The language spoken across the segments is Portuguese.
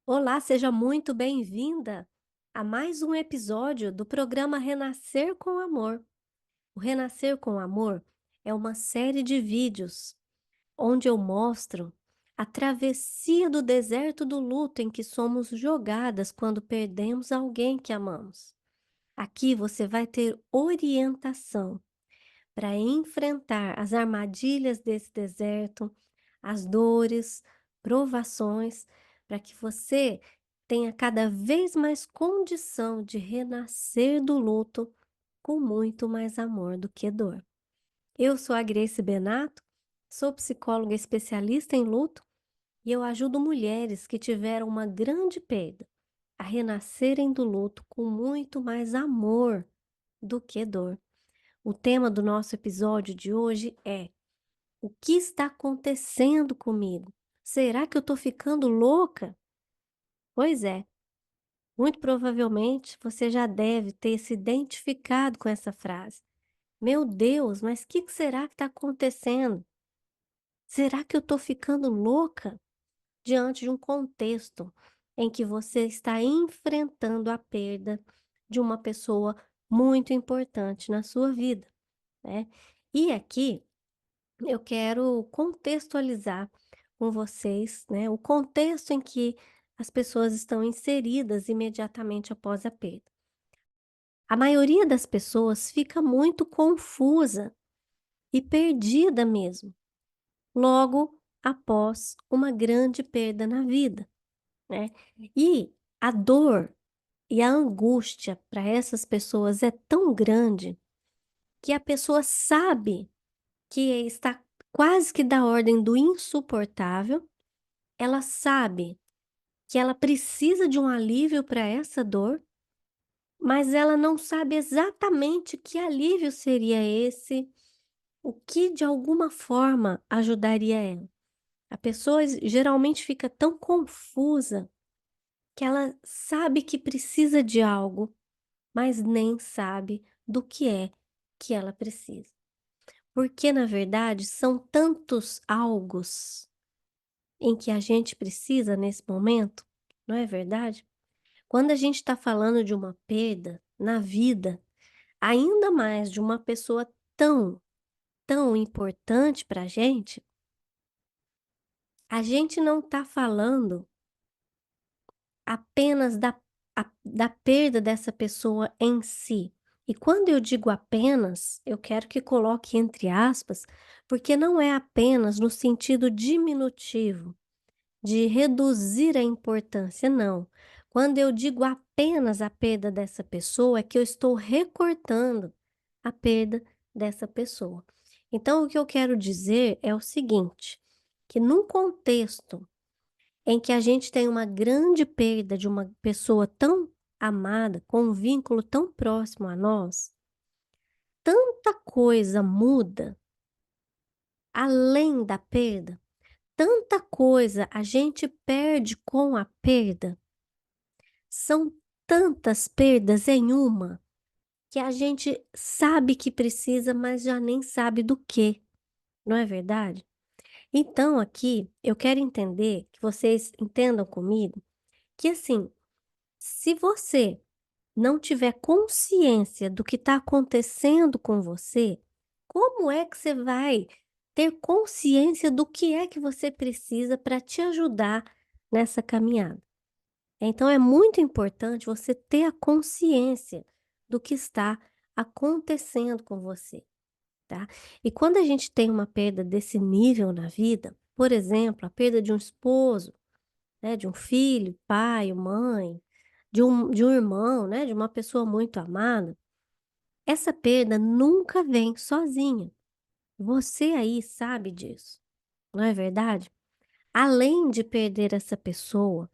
Olá, seja muito bem-vinda a mais um episódio do programa Renascer com Amor. O Renascer com Amor é uma série de vídeos onde eu mostro a travessia do deserto do luto em que somos jogadas quando perdemos alguém que amamos. Aqui você vai ter orientação para enfrentar as armadilhas desse deserto, as dores, provações, para que você tenha cada vez mais condição de renascer do luto com muito mais amor do que dor. Eu sou a Grace Benato, sou psicóloga especialista em luto e eu ajudo mulheres que tiveram uma grande perda a renascerem do luto com muito mais amor do que dor. O tema do nosso episódio de hoje é: o que está acontecendo comigo? Será que eu estou ficando louca? Pois é, muito provavelmente você já deve ter se identificado com essa frase. Meu Deus, mas o que será que está acontecendo? Será que eu estou ficando louca? Diante de um contexto em que você está enfrentando a perda de uma pessoa muito importante na sua vida, né? E aqui eu quero contextualizar com vocês, né, o contexto em que as pessoas estão inseridas imediatamente após a perda. A maioria das pessoas fica muito confusa e perdida mesmo, logo após uma grande perda na vida, né? E a dor e a angústia para essas pessoas é tão grande que a pessoa sabe que está quase que da ordem do insuportável. Ela sabe que ela precisa de um alívio para essa dor, mas ela não sabe exatamente que alívio seria esse, o que de alguma forma ajudaria ela. A pessoa geralmente fica tão confusa que ela sabe que precisa de algo, mas nem sabe do que é que ela precisa. Porque, na verdade, são tantos algos em que a gente precisa nesse momento, não é verdade? Quando a gente está falando de uma perda na vida, ainda mais de uma pessoa tão, tão importante para a gente não está falando apenas da perda dessa pessoa em si. E quando eu digo apenas, eu quero que coloque entre aspas, porque não é apenas no sentido diminutivo de reduzir a importância, não. Quando eu digo apenas a perda dessa pessoa, é que eu estou recortando a perda dessa pessoa. Então, o que eu quero dizer é o seguinte: que num contexto em que a gente tem uma grande perda de uma pessoa tão amada, com um vínculo tão próximo a nós, tanta coisa muda além da perda, tanta coisa a gente perde com a perda. São tantas perdas em uma, que a gente sabe que precisa, mas já nem sabe do que, não é verdade? Então aqui eu quero entender, que vocês entendam comigo, que assim, se você não tiver consciência do que está acontecendo com você, como é que você vai ter consciência do que é que você precisa para te ajudar nessa caminhada? Então é muito importante você ter a consciência do que está acontecendo com você, tá? E quando a gente tem uma perda desse nível na vida, por exemplo, a perda de um esposo, né, de um filho, pai, mãe, de um irmão, né, de uma pessoa muito amada, essa perda nunca vem sozinha. Você aí sabe disso, não é verdade? Além de perder essa pessoa,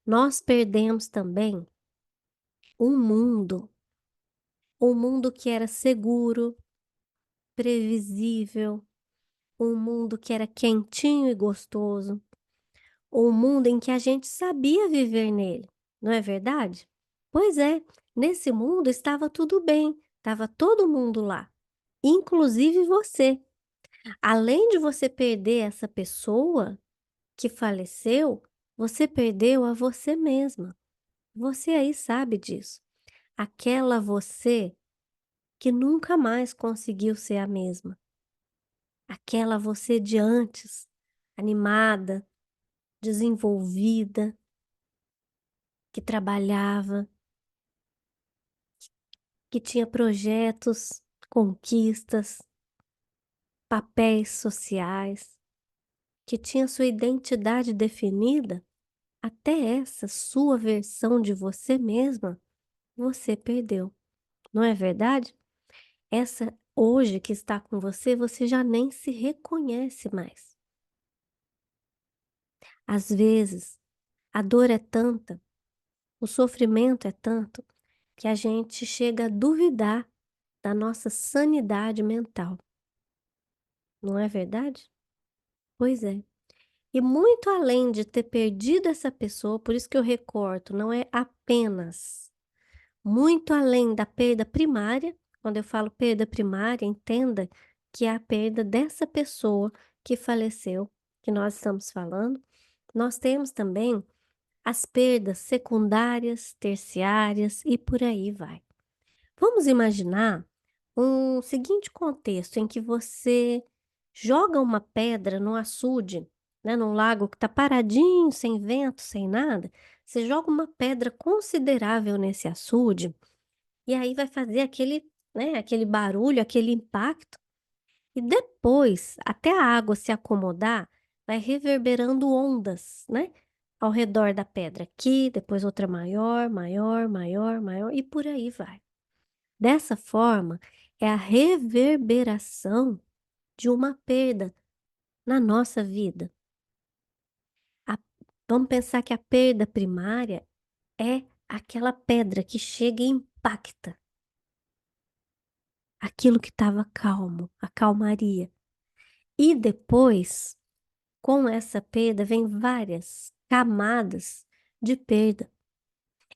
nós perdemos também um mundo. Um mundo que era seguro, previsível, um mundo que era quentinho e gostoso, um mundo em que a gente sabia viver nele, não é verdade? Pois é, nesse mundo estava tudo bem, estava todo mundo lá, inclusive você. Além de você perder essa pessoa que faleceu, Você perdeu a você mesma. Você aí sabe disso. Aquela você que nunca mais conseguiu ser a mesma. Aquela você de antes, animada, desenvolvida, que trabalhava, que tinha projetos, conquistas, papéis sociais, que tinha sua identidade definida. Até essa sua versão de você mesma, você perdeu, não é verdade? Essa hoje que está com você, você já nem se reconhece mais. Às vezes, a dor é tanta, o sofrimento é tanto, que a gente chega a duvidar da nossa sanidade mental, não é verdade? Pois é. E muito além de ter perdido essa pessoa, por isso que eu recorto, não é apenas. Muito além da perda primária, quando eu falo perda primária, entenda que é a perda dessa pessoa que faleceu, que nós estamos falando. Nós temos também as perdas secundárias, terciárias e por aí vai. Vamos imaginar um seguinte contexto em que você joga uma pedra no açude, né, num lago que está paradinho, sem vento, sem nada. Você joga uma pedra considerável nesse açude e aí vai fazer aquele, né, aquele barulho, aquele impacto. E depois, até a água se acomodar, vai reverberando ondas, né, ao redor da pedra. Aqui, depois outra maior, maior, maior, maior e por aí vai. Dessa forma, é a reverberação de uma perda na nossa vida. A- Vamos pensar que a perda primária é aquela pedra que chega e impacta aquilo que estava calmo, a calmaria. E depois, com essa perda, vem várias camadas de perda.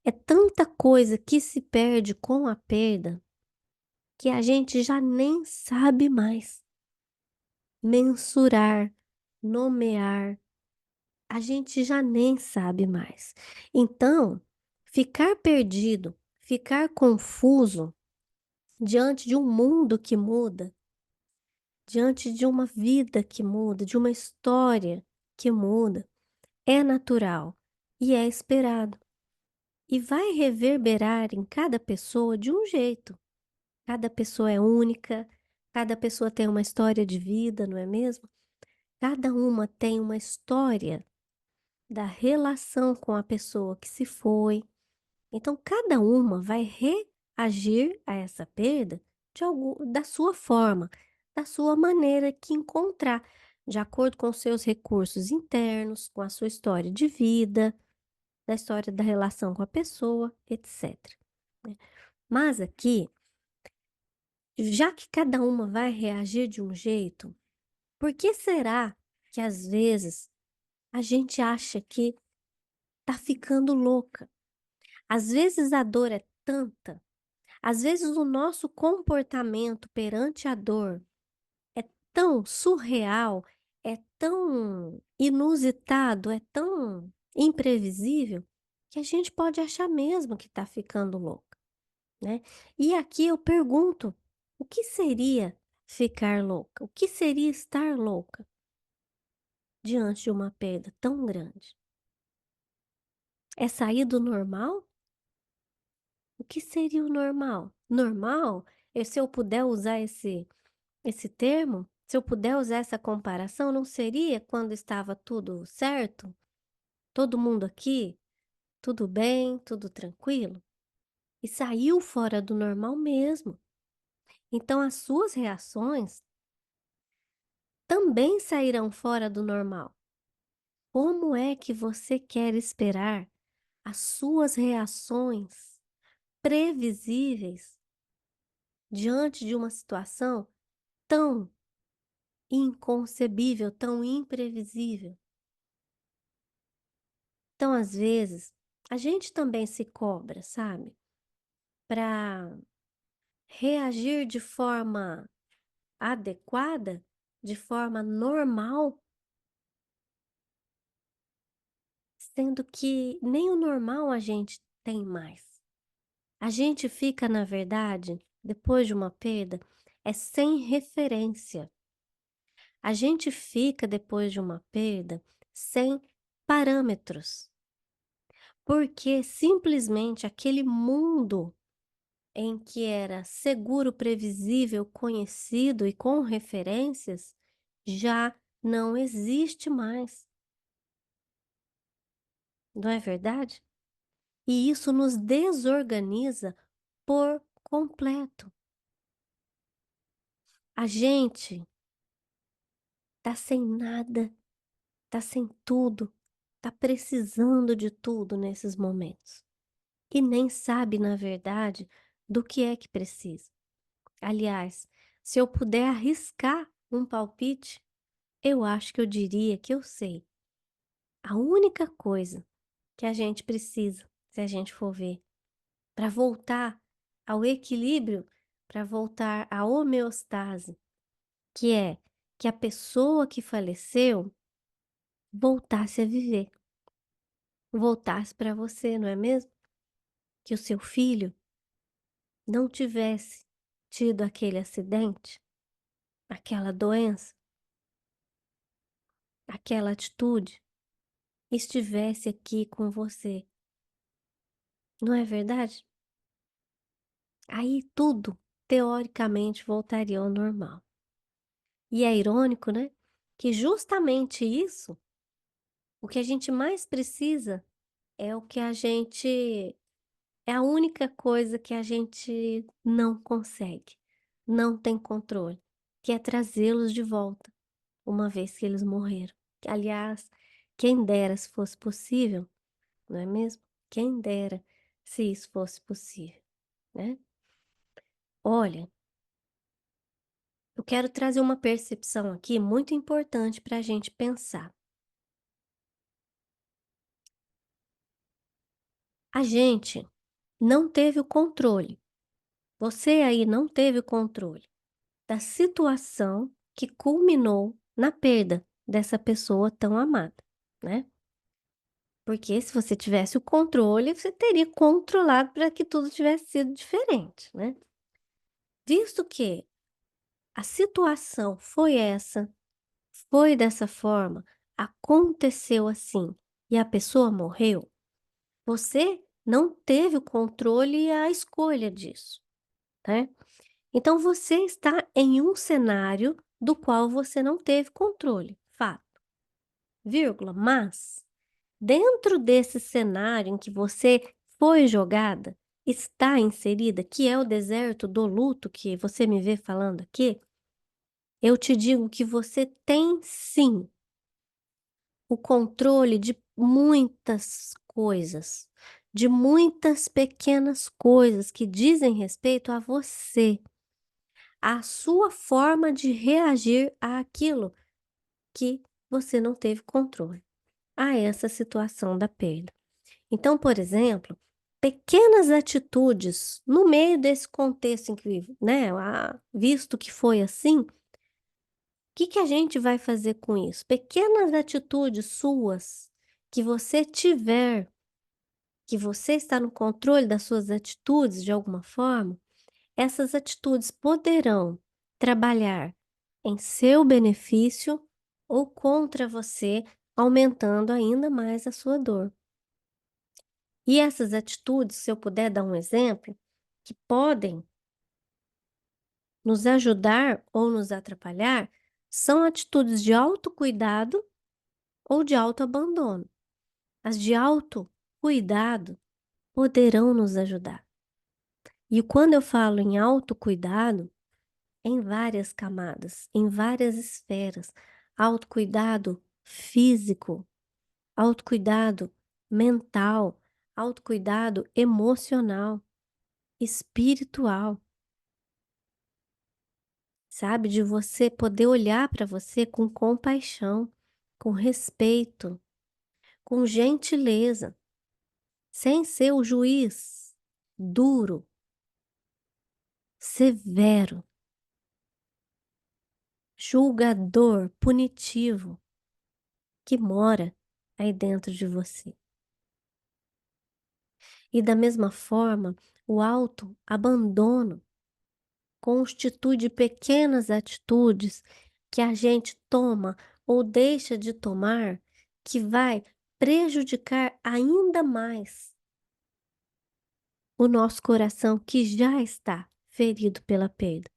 É tanta coisa que se perde com a perda que a gente já nem sabe mais mensurar, nomear, a gente já nem sabe mais. Então, ficar perdido, ficar confuso diante de um mundo que muda, diante de uma vida que muda, de uma história que muda, é natural e é esperado. E vai reverberar em cada pessoa de um jeito. Cada pessoa é única, cada pessoa tem uma história de vida, não é mesmo? Cada uma tem uma história da relação com a pessoa que se foi. Então, cada uma vai reagir a essa perda da sua forma, da sua maneira que encontrar, de acordo com os seus recursos internos, com a sua história de vida, da história da relação com a pessoa, etc, né. Mas aqui, já que cada uma vai reagir de um jeito, por que será que às vezes a gente acha que tá ficando louca? Às vezes a dor é tanta, às vezes o nosso comportamento perante a dor é tão surreal, é tão inusitado, é tão imprevisível, que a gente pode achar mesmo que está ficando louca, né? E aqui eu pergunto, o que seria ficar louca? O que seria estar louca diante de uma perda tão grande? É sair do normal? O que seria o normal? Normal é se eu puder usar esse termo, se eu puder usar essa comparação, não seria quando estava tudo certo? Todo mundo aqui, tudo bem, tudo tranquilo? E saiu fora do normal mesmo. Então as suas reações também sairão fora do normal. Como é que você quer esperar as suas reações previsíveis diante de uma situação tão inconcebível, tão imprevisível? Então, às vezes, a gente também se cobra, sabe? Para reagir de forma adequada, de forma normal, sendo que nem o normal a gente tem mais. A gente fica, na verdade, depois de uma perda, é sem referência. A gente fica, depois de uma perda, sem parâmetros, porque simplesmente aquele mundo em que era seguro, previsível, conhecido e com referências, já não existe mais, não é verdade? E isso nos desorganiza por completo. A gente tá sem nada, tá sem tudo, tá precisando de tudo nesses momentos. E nem sabe, na verdade, do que é que precisa. Aliás, se eu puder arriscar um palpite, eu acho que eu diria que eu sei. A única coisa que a gente precisa, se a gente for ver, para voltar ao equilíbrio, para voltar à homeostase, que é que a pessoa que faleceu voltasse a viver, voltasse para você, não é mesmo? Que o seu filho não tivesse tido aquele acidente, aquela doença, aquela atitude, estivesse aqui com você, não é verdade? Aí tudo, teoricamente, voltaria ao normal. E é irônico, né? Que justamente isso, o que a gente mais precisa é o que a gente é a única coisa que a gente não consegue, não tem controle, que é trazê-los de volta, uma vez que eles morreram. Aliás, quem dera se fosse possível, não é mesmo? Quem dera se isso fosse possível, né? Olha, eu quero trazer uma percepção aqui muito importante para a gente pensar. A gente não teve o controle. Você aí não teve o controle da situação que culminou na perda dessa pessoa tão amada, né? Porque se você tivesse o controle, você teria controlado para que tudo tivesse sido diferente, né? Visto que a situação foi essa, foi dessa forma, aconteceu assim e a pessoa morreu, você não teve o controle e a escolha disso, né? Então você está em um cenário do qual você não teve controle, fato, vírgula, mas dentro desse cenário em que você foi jogada, está inserida, que é o deserto do luto que você me vê falando aqui, eu te digo que você tem sim o controle de muitas coisas, de muitas pequenas coisas que dizem respeito a você, a sua forma de reagir àquilo que você não teve controle, a essa situação da perda. Então, por exemplo, pequenas atitudes no meio desse contexto em que, né, visto que foi assim, o que que a gente vai fazer com isso? Pequenas atitudes suas que você tiver, que você está no controle das suas atitudes de alguma forma, essas atitudes poderão trabalhar em seu benefício ou contra você, aumentando ainda mais a sua dor. E essas atitudes, se eu puder dar um exemplo, que podem nos ajudar ou nos atrapalhar, são atitudes de autocuidado ou de autoabandono. As de autocuidado poderão nos ajudar. E quando eu falo em autocuidado, em várias camadas, em várias esferas. Autocuidado físico, autocuidado mental, autocuidado emocional, espiritual, sabe? De você poder olhar para você com compaixão, com respeito, com gentileza, sem ser o juiz duro, severo, julgador, punitivo que mora aí dentro de você. E da mesma forma, o autoabandono constitui de pequenas atitudes que a gente toma ou deixa de tomar, que vai prejudicar ainda mais o nosso coração que já está ferido pela perda.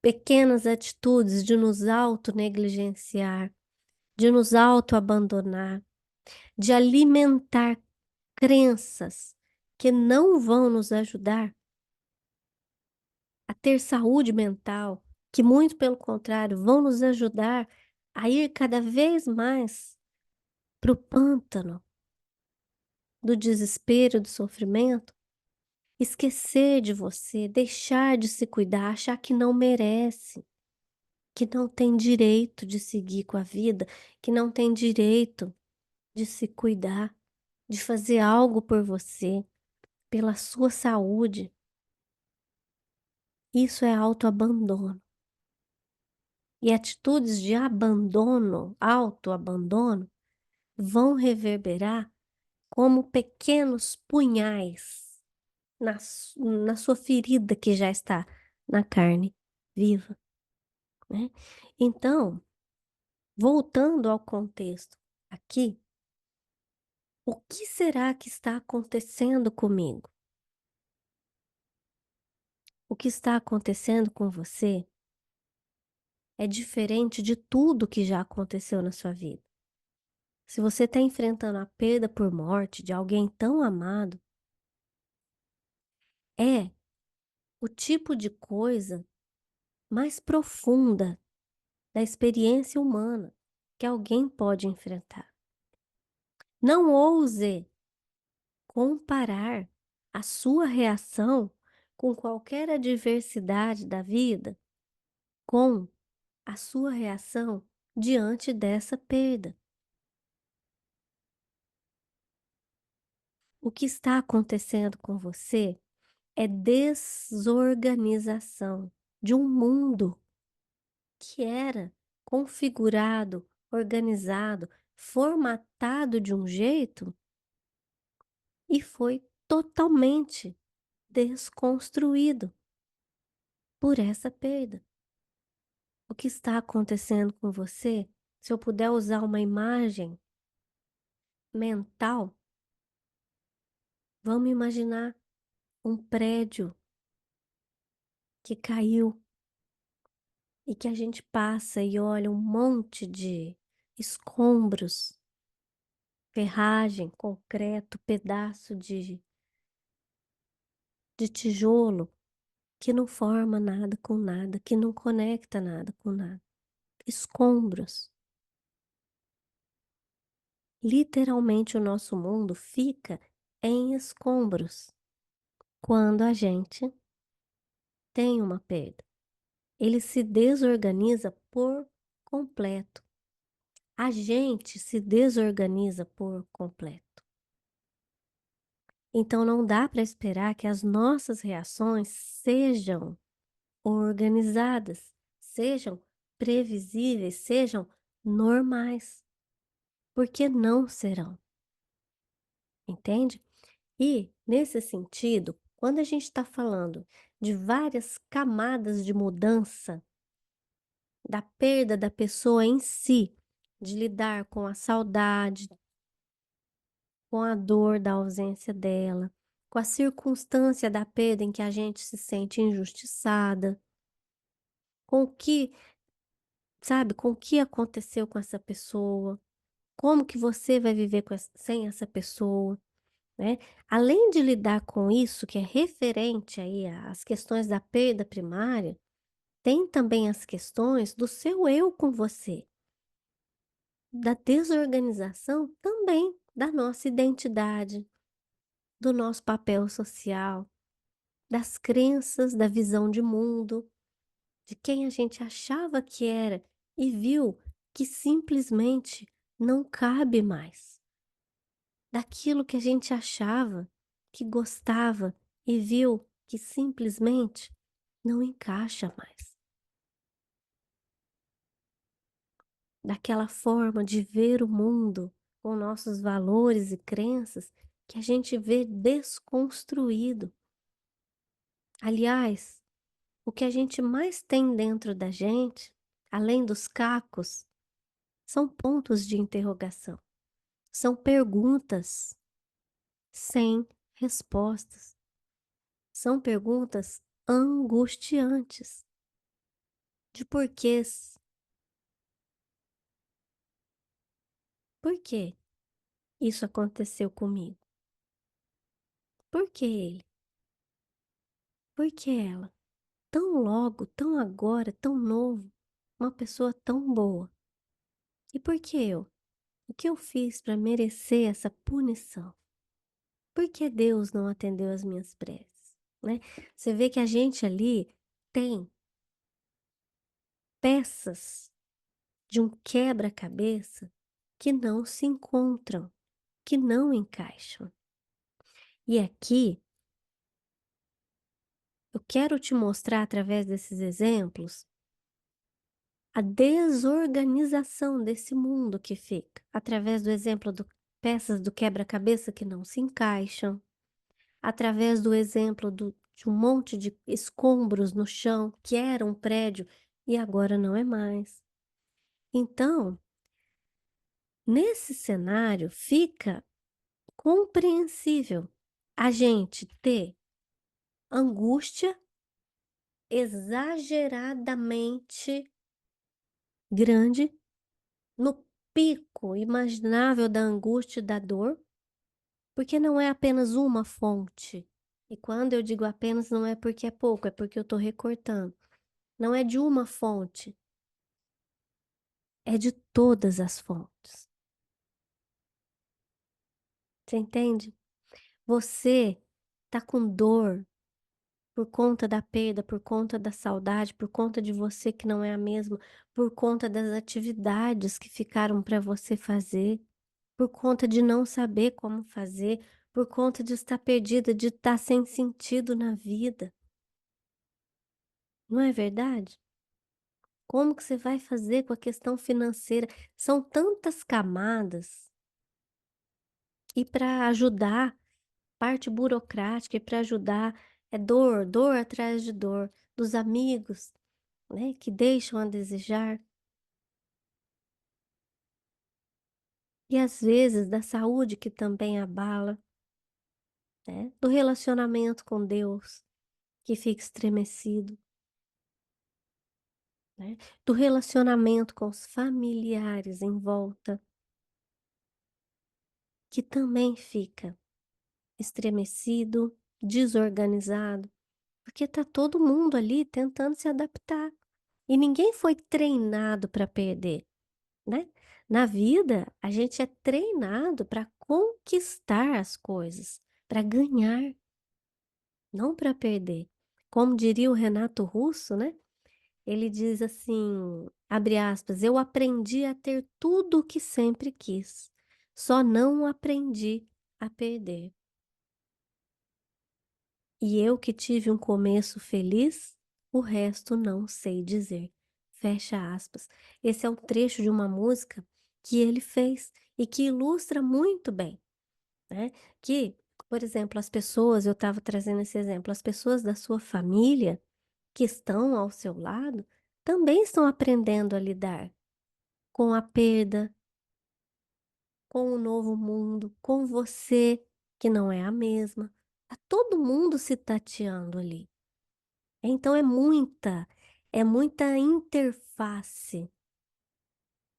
Pequenas atitudes de nos auto-negligenciar, de nos auto-abandonar, de alimentar crenças que não vão nos ajudar a ter saúde mental, que muito pelo contrário vão nos ajudar a ir cada vez mais para o pântano do desespero, do sofrimento, esquecer de você, deixar de se cuidar, achar que não merece, que não tem direito de seguir com a vida, que não tem direito de se cuidar, de fazer algo por você, pela sua saúde. Isso é autoabandono. E atitudes de abandono, autoabandono, vão reverberar como pequenos punhais na sua ferida que já está na carne viva, né. Então, voltando ao contexto aqui, o que será que está acontecendo comigo? O que está acontecendo com você é diferente de tudo que já aconteceu na sua vida. Se você está enfrentando a perda por morte de alguém tão amado, é o tipo de coisa mais profunda da experiência humana que alguém pode enfrentar. Não ouse comparar a sua reação com qualquer adversidade da vida com a sua reação diante dessa perda. O que está acontecendo com você é desorganização de um mundo que era configurado, organizado, formatado de um jeito e foi totalmente desconstruído por essa perda. O que está acontecendo com você? Se eu puder usar uma imagem mental, vamos imaginar um prédio que caiu e que a gente passa e olha um monte de escombros, ferragem, concreto, pedaço de tijolo que não forma nada com nada, que não conecta nada com nada. Escombros. Literalmente o nosso mundo fica em escombros quando a gente tem uma perda. Ele se desorganiza por completo. A gente se desorganiza por completo. Então não dá para esperar que as nossas reações sejam organizadas, sejam previsíveis, sejam normais, porque não serão, entende? E, nesse sentido, quando a gente está falando de várias camadas de mudança, da perda da pessoa em si, de lidar com a saudade, com a dor da ausência dela, com a circunstância da perda em que a gente se sente injustiçada, com o que, sabe, com o que aconteceu com essa pessoa, como que você vai viver sem essa pessoa, né? Além de lidar com isso, que é referente aí às questões da perda primária, tem também as questões do seu eu com você, da desorganização também da nossa identidade, do nosso papel social, das crenças, da visão de mundo, de quem a gente achava que era e viu que simplesmente não cabe mais. Daquilo que a gente achava que gostava e viu que simplesmente não encaixa mais. Daquela forma de ver o mundo com nossos valores e crenças que a gente vê desconstruído. Aliás, o que a gente mais tem dentro da gente, além dos cacos, são pontos de interrogação, são perguntas sem respostas, são perguntas angustiantes, de porquês. Por que isso aconteceu comigo? Por que ele? Por que ela? Tão logo, tão agora, tão novo, uma pessoa tão boa. E por que eu? O que eu fiz para merecer essa punição? Por que Deus não atendeu as minhas preces? Né? Você vê que a gente ali tem peças de um quebra-cabeça que não se encontram, que não encaixam. E aqui eu quero te mostrar através desses exemplos a desorganização desse mundo que fica, através do exemplo de peças do quebra-cabeça que não se encaixam, através do exemplo de um monte de escombros no chão, que era um prédio e agora não é mais. Então, nesse cenário, fica compreensível a gente ter angústia exageradamente grande no pico imaginável da angústia e da dor, porque não é apenas uma fonte. E quando eu digo apenas, não é porque é pouco, é porque eu estou recortando. Não é de uma fonte, é de todas as fontes. Você entende? Você tá com dor por conta da perda, por conta da saudade, por conta de você que não é a mesma, por conta das atividades que ficaram para você fazer, por conta de não saber como fazer, por conta de estar perdida, de estar sem sentido na vida. Não é verdade? Como que você vai fazer com a questão financeira? São tantas camadas. E para ajudar, parte burocrática, e para ajudar é dor, dor atrás de dor, dos amigos, né, que deixam a desejar. E às vezes da saúde que também abala, né, do relacionamento com Deus, que fica estremecido, né, do relacionamento com os familiares em volta, que também fica estremecido, desorganizado, porque tá todo mundo ali tentando se adaptar. E ninguém foi treinado para perder, né? Na vida, a gente é treinado para conquistar as coisas, para ganhar, não para perder. Como diria o Renato Russo, né? Ele diz assim, abre aspas, eu aprendi a ter tudo o que sempre quis, só não aprendi a perder. E eu que tive um começo feliz, o resto não sei dizer. Fecha aspas. Esse é um trecho de uma música que ele fez e que ilustra muito bem, né? Que, por exemplo, as pessoas, eu estava trazendo esse exemplo, as pessoas da sua família que estão ao seu lado também estão aprendendo a lidar com a perda, com o novo mundo, com você que não é a mesma. Tá todo mundo se tateando ali. Então é muita interface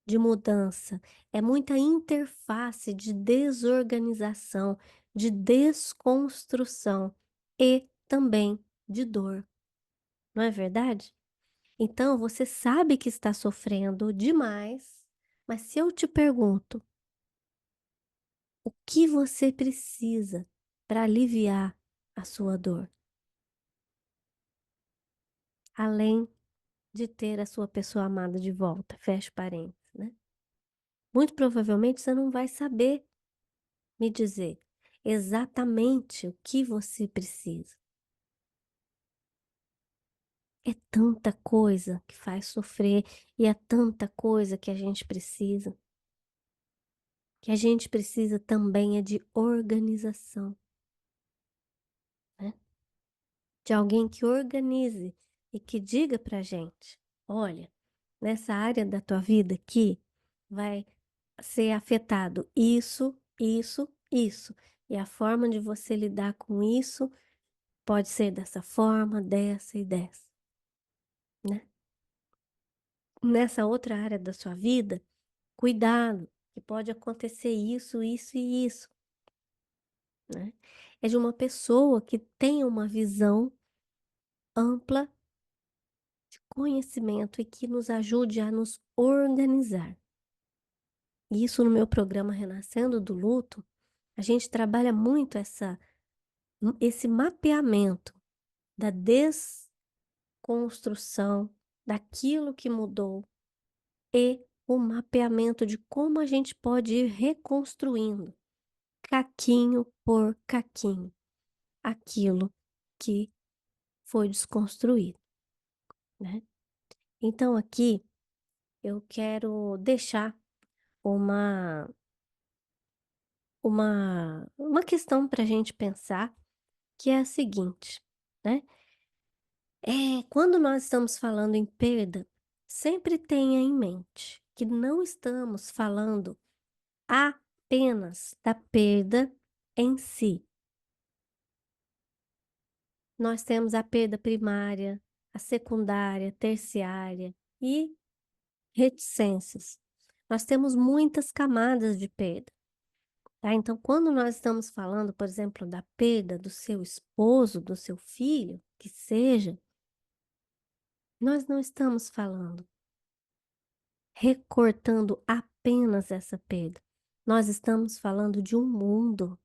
de mudança, é muita interface de desorganização, de desconstrução e também de dor, não é verdade? Então você sabe que está sofrendo demais, mas se eu te pergunto, o que você precisa para aliviar a sua dor, além de ter a sua pessoa amada de volta, fecha parênteses, né? Muito provavelmente você não vai saber me dizer exatamente o que você precisa. É tanta coisa que faz sofrer e é tanta coisa que a gente precisa. que a gente precisa também é de organização, né, de alguém que organize e que diga pra gente: "Olha, nessa área da tua vida aqui, vai ser afetado isso, isso, isso, e a forma de você lidar com isso pode ser dessa forma, dessa e dessa", né. Nessa outra área da sua vida, cuidado, que pode acontecer isso, isso e isso, né. É de uma pessoa que tenha uma visão ampla de conhecimento e que nos ajude a nos organizar. E isso no meu programa Renascendo do Luto, a gente trabalha muito esse mapeamento da desconstrução daquilo que mudou e o mapeamento de como a gente pode ir reconstruindo, caquinho por caquinho, aquilo que foi desconstruído, né. Então aqui eu quero deixar uma uma questão para a gente pensar, que é a seguinte, né, quando nós estamos falando em perda, sempre tenha em mente que não estamos falando apenas da perda em si. Nós temos a perda primária, a secundária, terciária e reticências. Nós temos muitas camadas de perda, tá? Então, quando nós estamos falando, por exemplo, da perda do seu esposo, do seu filho, que seja, nós não estamos falando recortando apenas essa perda. Nós estamos falando de um mundo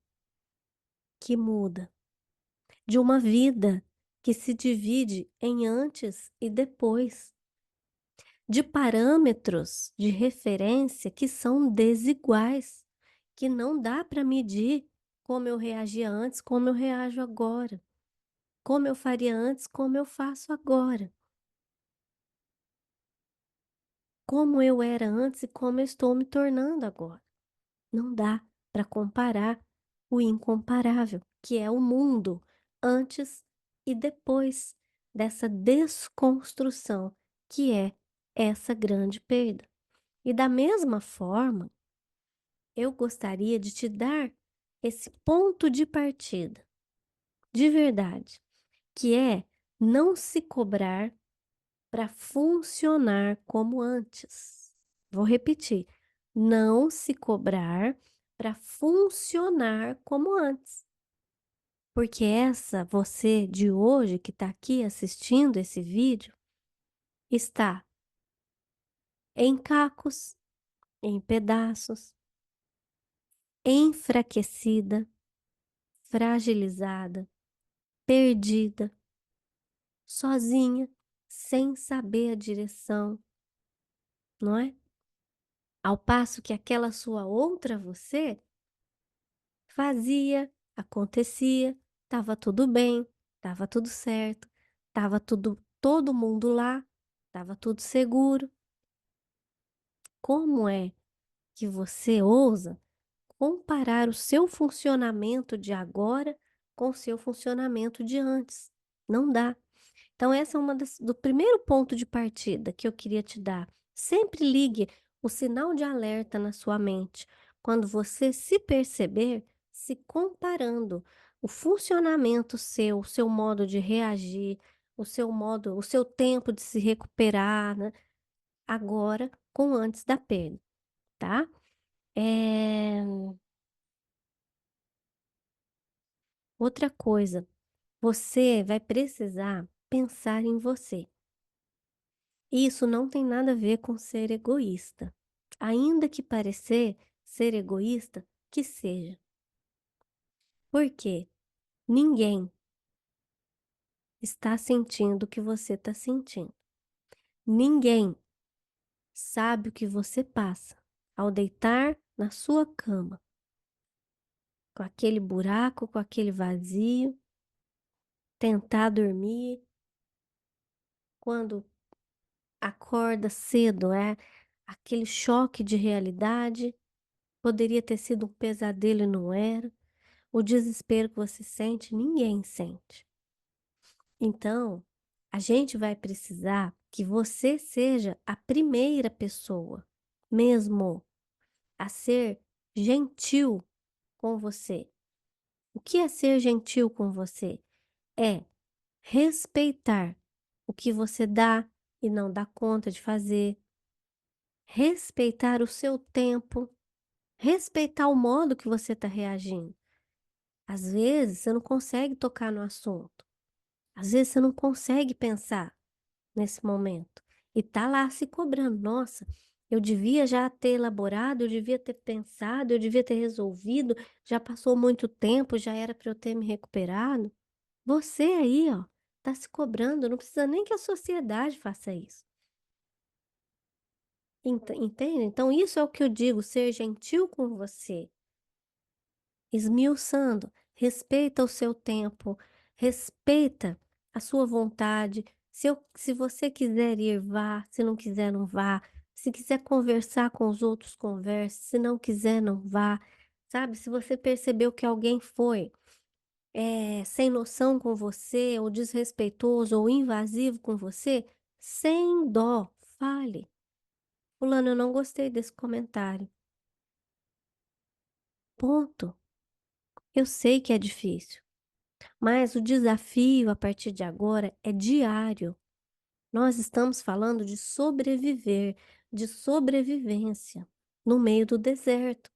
que muda, de uma vida que se divide em antes e depois, de parâmetros de referência que são desiguais, que não dá para medir como eu reagia antes, como eu reajo agora, como eu faria antes, como eu faço agora, como eu era antes e como eu estou me tornando agora. Não dá para comparar o incomparável, que é o mundo antes e depois dessa desconstrução, que é essa grande perda. E da mesma forma, eu gostaria de te dar esse ponto de partida, de verdade, que é não se cobrar para funcionar como antes. Vou repetir, não se cobrar para funcionar como antes. Porque essa você de hoje que está aqui assistindo esse vídeo está em cacos, em pedaços, enfraquecida, fragilizada, perdida, sozinha, sem saber a direção, não é? Ao passo que aquela sua outra você fazia, acontecia, estava tudo bem, estava tudo certo, estava tudo todo mundo lá, estava tudo seguro. Como é que você ousa comparar o seu funcionamento de agora com o seu funcionamento de antes? Não dá. Então essa é uma do primeiro ponto de partida que eu queria te dar. Sempre ligue o sinal de alerta na sua mente quando você se perceber se comparando o funcionamento seu, o seu modo de reagir, o seu tempo de se recuperar, né, agora com antes da perda, tá? Eh, outra coisa, você vai precisar pensar em você. Isso não tem nada a ver com ser egoísta. Ainda que parecer ser egoísta, que seja. Por quê? Ninguém está sentindo o que você está sentindo. Ninguém sabe o que você passa ao deitar na sua cama, com aquele buraco, com aquele vazio, tentar dormir, quando acorda cedo, é aquele choque de realidade. Poderia ter sido um pesadelo e não era. O desespero que você sente, ninguém sente. Então, a gente vai precisar que você seja a primeira pessoa, mesmo, a ser gentil com você. O que é ser gentil com você? É respeitar o que você dá e não dá conta de fazer, respeitar o seu tempo, respeitar o modo que você está reagindo. Às vezes você não consegue tocar no assunto, às vezes você não consegue pensar nesse momento e tá lá se cobrando. Nossa, eu devia já ter elaborado, eu devia ter pensado, eu devia ter resolvido, já passou muito tempo, já era para eu ter me recuperado. Você aí, ó, tá se cobrando, não precisa nem que a sociedade faça isso. Entende? Então, isso é o que eu digo, ser gentil com você, esmiuçando, respeita o seu tempo, respeita a sua vontade. Se você quiser ir, vá, se não quiser, não vá. Se quiser conversar com os outros, converse, se não quiser, não vá. Sabe, se você percebeu que alguém foi sem noção com você, ou desrespeitoso, ou invasivo com você, sem dó, fale. Fulano, eu não gostei desse comentário. Ponto. Eu sei que é difícil, mas o desafio a partir de agora é diário. Nós estamos falando de sobreviver, de sobrevivência no meio do deserto.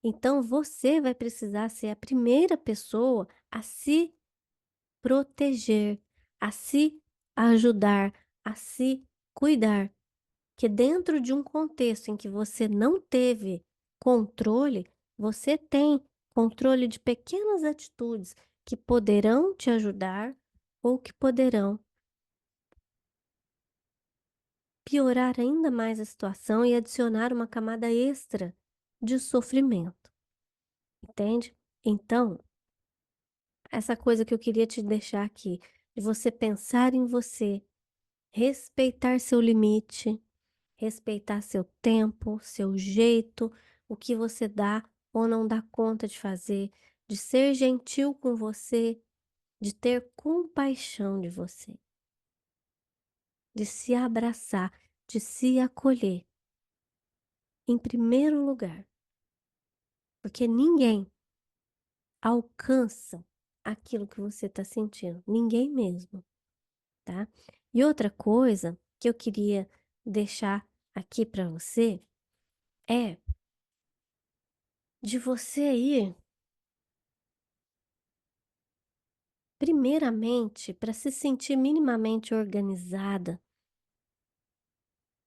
Então você vai precisar ser a primeira pessoa a se proteger, a se ajudar, a se cuidar. Que dentro de um contexto em que você não teve controle, você tem controle de pequenas atitudes que poderão te ajudar ou que poderão piorar ainda mais a situação e adicionar uma camada extra de sofrimento, entende? Então, essa coisa que eu queria te deixar aqui, de você pensar em você, respeitar seu limite, respeitar seu tempo, seu jeito, o que você dá ou não dá conta de fazer, de ser gentil com você, de ter compaixão de você, de se abraçar, de se acolher, em primeiro lugar, porque ninguém alcança aquilo que você está sentindo, ninguém mesmo, tá? E outra coisa que eu queria deixar aqui para você é de você ir primeiramente, para se sentir minimamente organizada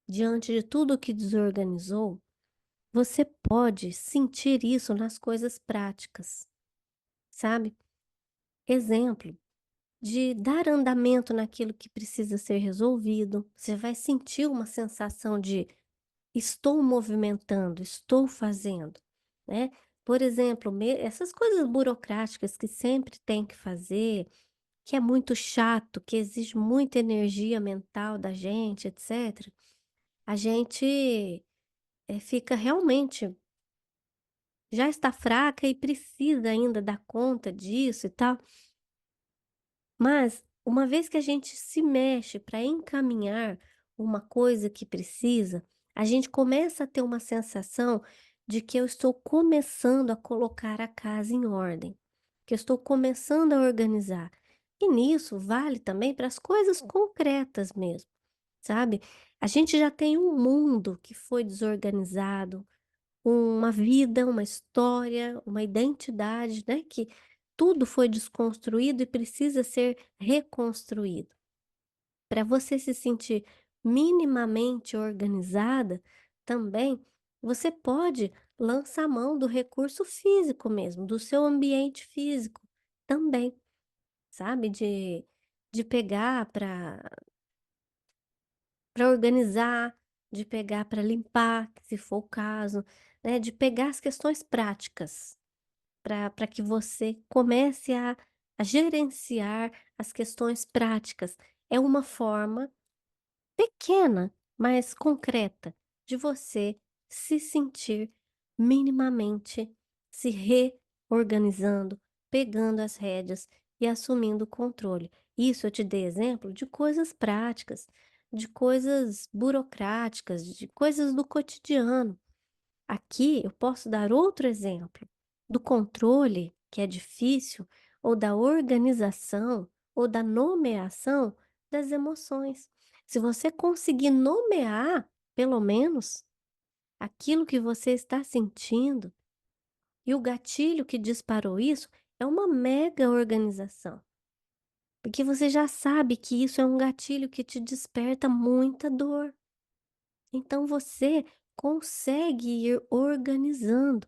diante de tudo que desorganizou, você pode sentir isso nas coisas práticas, sabe? Exemplo, de dar andamento naquilo que precisa ser resolvido. Você vai sentir uma sensação de estou movimentando, estou fazendo, né? Por exemplo, essas coisas burocráticas que sempre tem que fazer, que é muito chato, que exige muita energia mental da gente, etcétera, a gente, fica realmente já está fraca e precisa ainda dar conta disso e tal, mas uma vez que a gente se mexe para encaminhar uma coisa que precisa, a gente começa a ter uma sensação de que eu estou começando a colocar a casa em ordem, que eu estou começando a organizar. E nisso vale também para as coisas concretas mesmo, sabe? A gente já tem um mundo que foi desorganizado, uma vida, uma história, uma identidade, né, que tudo foi desconstruído e precisa ser reconstruído. Para você se sentir minimamente organizada, também você pode lançar mão do recurso físico mesmo, do seu ambiente físico também, sabe? De pegar para organizar, de pegar para limpar, se for o caso, né? De pegar as questões práticas para que você comece a gerenciar as questões práticas. É uma forma pequena, mas concreta, de você se sentir minimamente se reorganizando, pegando as rédeas e assumindo o controle. Isso eu te dei exemplo de coisas práticas, de coisas burocráticas, de coisas do cotidiano. Aqui eu posso dar outro exemplo do controle, que é difícil, ou da organização, ou da nomeação das emoções. Se você conseguir nomear, pelo menos, aquilo que você está sentindo, e o gatilho que disparou isso é uma mega organização, porque você já sabe que isso é um gatilho que te desperta muita dor. Então você consegue ir organizando,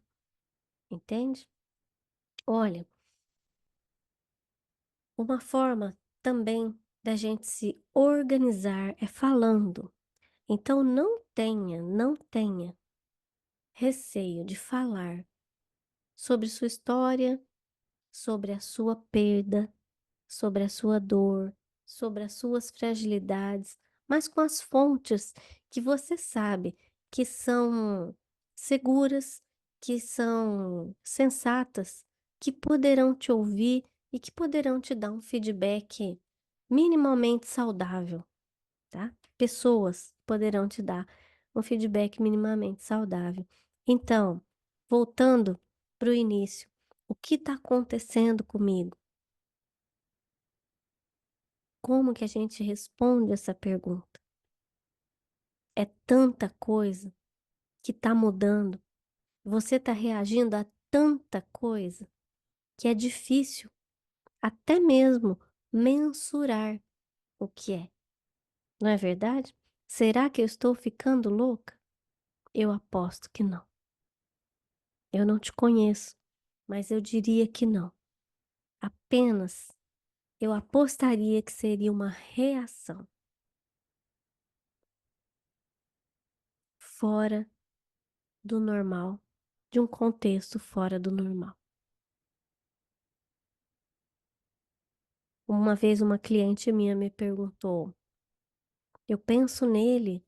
entende? Olha, uma forma também da gente se organizar é falando. Então não tenha receio de falar sobre sua história, sobre a sua perda, sobre a sua dor, sobre as suas fragilidades, mas com as fontes que você sabe que são seguras, que são sensatas, que poderão te ouvir e que poderão te dar um feedback minimamente saudável, tá? Pessoas poderão te dar um feedback minimamente saudável. Então, voltando para o início, o que está acontecendo comigo? Como que a gente responde essa pergunta? É tanta coisa que está mudando, você está reagindo a tanta coisa que é difícil até mesmo mensurar o que é, não é verdade? Será que eu estou ficando louca? Eu aposto que não. Eu não te conheço, mas eu diria que não. Apenas eu apostaria que seria uma reação fora do normal, de um contexto fora do normal. Uma vez uma cliente minha me perguntou: "Eu penso nele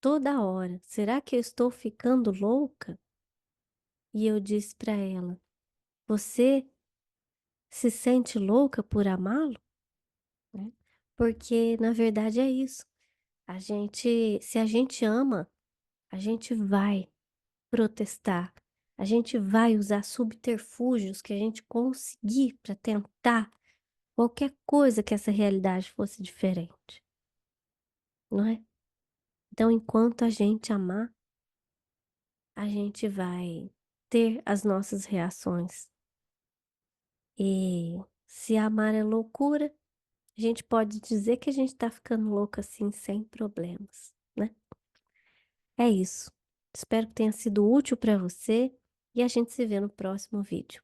toda hora, será que eu estou ficando louca?" E eu disse para ela: "Você se sente louca por amá-lo?" Né? Porque na verdade é isso. Se a gente ama, a gente vai protestar, a gente vai usar subterfúgios que a gente conseguir para tentar qualquer coisa que essa realidade fosse diferente, não é? Então, enquanto a gente amar, a gente vai ter as nossas reações. E se amar é loucura, a gente pode dizer que a gente tá ficando louco assim sem problemas, né? É isso. Espero que tenha sido útil para você e a gente se vê no próximo vídeo.